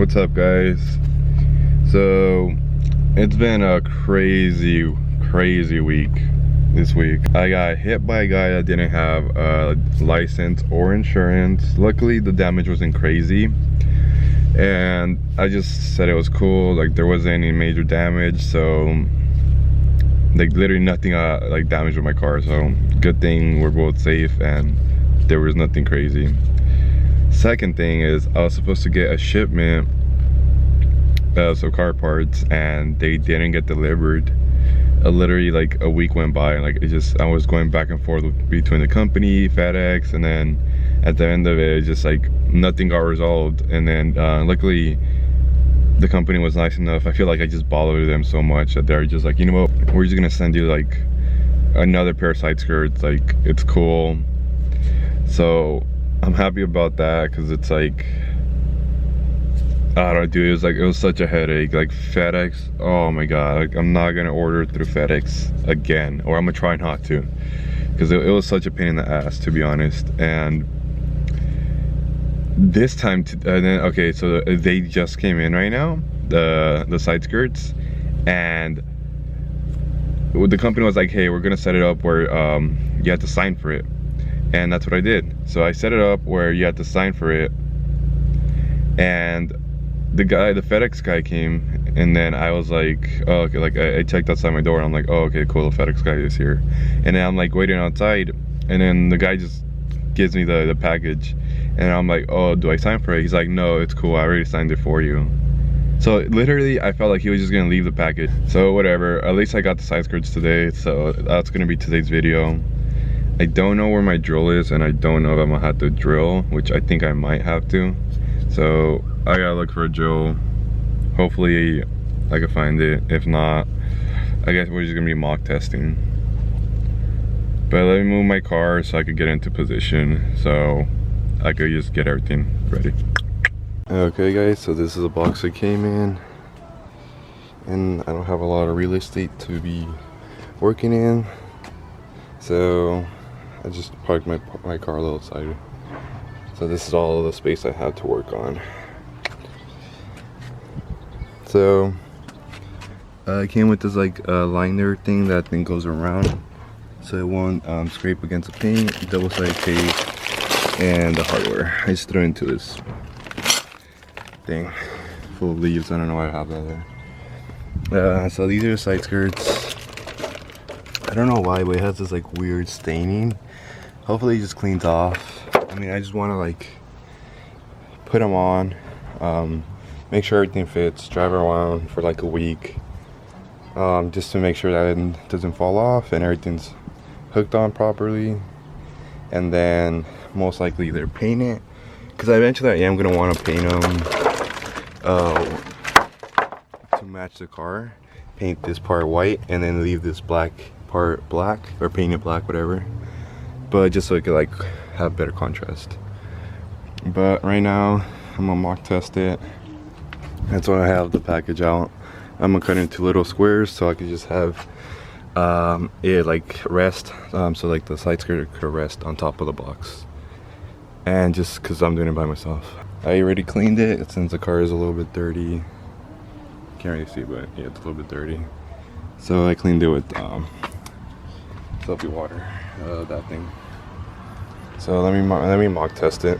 What's up, guys? So it's been a crazy week this week. I got hit by a guy that didn't have a license or insurance. Luckily the damage wasn't crazy, and I just said it was cool, like there wasn't any major damage, so like literally nothing like damaged with my car, so good thing we're both safe and there was nothing crazy. Second thing is, I was supposed to get a shipment of car parts and they didn't get delivered. Literally like a week went by and I was going back and forth between the company, FedEx, and then at the end of it, just like nothing got resolved. And then luckily the company was nice enough. I feel like I just bothered them so much that they're just like, you know what, we're just gonna send you like another pair of side skirts, like it's cool. So I'm happy about that, because it's like, I don't know, dude, it was such a headache. Like FedEx, oh my god, like, I'm not gonna order through FedEx again, or I'm gonna try not to, because it was such a pain in the ass, to be honest. And this time okay, so they just came in right now, the side skirts, and the company was like, hey, we're gonna set it up where you have to sign for it. And that's what I did. So I set it up where you had to sign for it, and the FedEx guy came, and then I was like, oh, okay, like I checked outside my door and I'm like, oh, okay, cool, the FedEx guy is here. And then I'm like waiting outside, and then the guy just gives me the package, and I'm like, oh, do I sign for it? He's like, no, it's cool, I already signed it for you. So literally I felt like he was just gonna leave the package. So whatever, at least I got the side skirts today, so that's gonna be today's video. I don't know where my drill is, and I don't know if I'm gonna have to drill, which I think I might have to. So I gotta look for a drill. Hopefully I can find it. If not, I guess we're just gonna be mock testing. But let me move my car so I could get into position, so I could just get everything ready. Okay guys, so this is a box that came in, and I don't have a lot of real estate to be working in, so I just parked my car a little side. So this is all the space I have to work on. So it came with this like liner thing. That thing goes around so it won't scrape against the paint, double-sided tape, and the hardware. I just threw it into this thing full of leaves. I don't know why I have that there. So these are the side skirts. I don't know why, but it has this like weird staining. Hopefully it just cleans off. I mean, I just want to like put them on, make sure everything fits, drive around for like a week, just to make sure that it doesn't fall off and everything's hooked on properly. And then most likely either paint it, because eventually I am going to want to paint them to match the car. Paint this part white and then leave this black part black, or paint it black, whatever, but just so it could like have better contrast. But right now I'm gonna mock test it. That's why I have the package out. I'm gonna cut it into little squares so I could just have it like rest, so like the side skirt could rest on top of the box, and just because I'm doing it by myself. I already cleaned it since the car is a little bit dirty. Can't really see, but yeah, it's a little bit dirty. So I cleaned it with soapy water, that thing. So let me mock test it.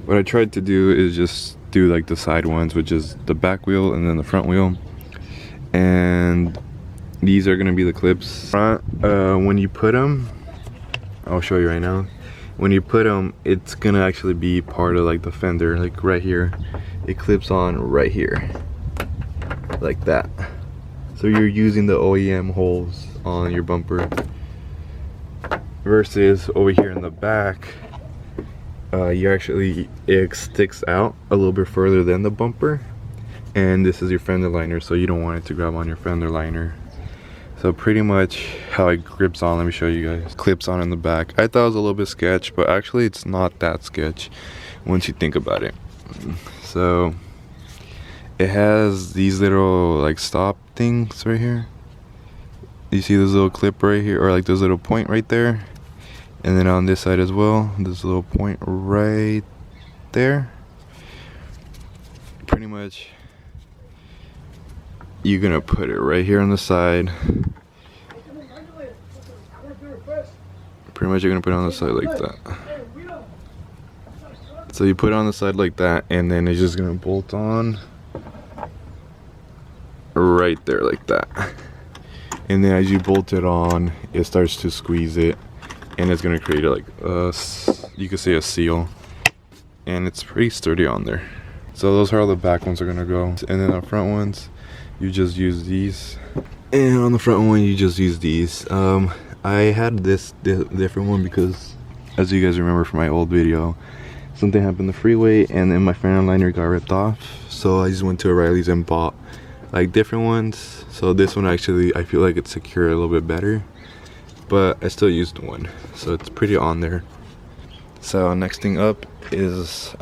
What I tried to do is just do like the side ones, which is the back wheel and then the front wheel. And these are gonna be the clips. Front, when you put them, I'll show you right now. When you put them, it's gonna actually be part of like the fender, like right here. It clips on right here, like that. So you're using the OEM holes on your bumper, versus over here in the back, it sticks out a little bit further than the bumper, and this is your fender liner, so you don't want it to grab on your fender liner. So pretty much how it grips on, let me show you guys. Clips on in the back. I thought it was a little bit sketch, but actually it's not that sketch once you think about it. So it has these little like stop things right here. You see this little clip right here, or like this little point right there, and then on this side as well, this little point right there. pretty much you're gonna put it right here on the side. Pretty much you're gonna put it on the side like that. So you put it on the side like that, and then it's just gonna bolt on right there like that. And then as you bolt it on, it starts to squeeze it, and it's gonna create like you could say a seal, and it's pretty sturdy on there. So those are how the back ones are gonna go, and then the front ones you just use these, and on the front one you just use these. I had this different one because, as you guys remember from my old video, something happened on the freeway and then my fender liner got ripped off, so I just went to O'Reilly's and bought like different ones. So this one actually, I feel like it's secure a little bit better, but I still used one, so it's pretty on there. So next thing up is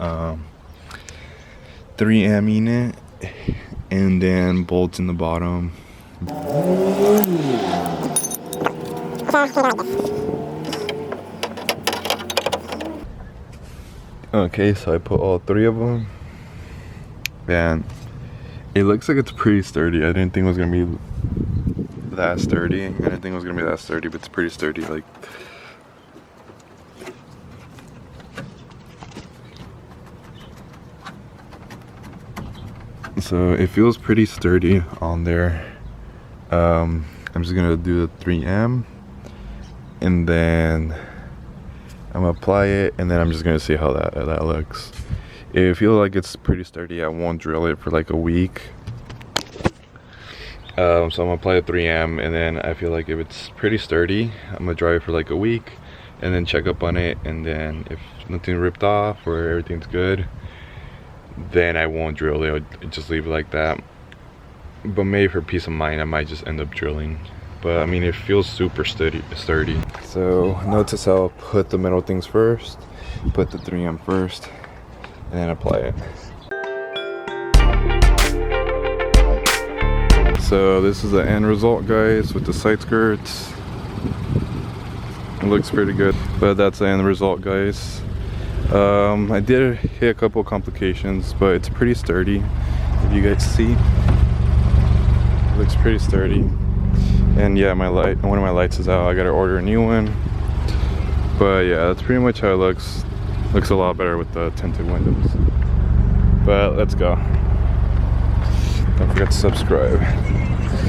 3M in it, and then bolts in the bottom. Okay, so I put all 3 of them, and it looks like it's pretty sturdy. I didn't think it was gonna be that sturdy. But it's pretty sturdy. Like, so it feels pretty sturdy on there. I'm just gonna do the 3M, and then I'm gonna apply it, and then I'm just gonna see how that looks. If I feel like it's pretty sturdy, I won't drill it for like a week. So I'm gonna apply the 3M, and then I feel like if it's pretty sturdy, I'm gonna drive it for like a week, and then check up on it, and then if nothing ripped off or everything's good, then I won't drill it. I'll just leave it like that. But maybe for peace of mind, I might just end up drilling. But I mean, it feels super sturdy. So notice how I'll put the metal things first, put the 3M first, and then apply it. So this is the end result, guys, with the side skirts. It looks pretty good, but that's the end result, guys. I did hit a couple complications, but it's pretty sturdy. If you guys see, it looks pretty sturdy. And yeah, one of my lights is out. I gotta order a new one. But yeah, that's pretty much how it looks. Looks a lot better with the tinted windows. But let's go. Don't forget to subscribe.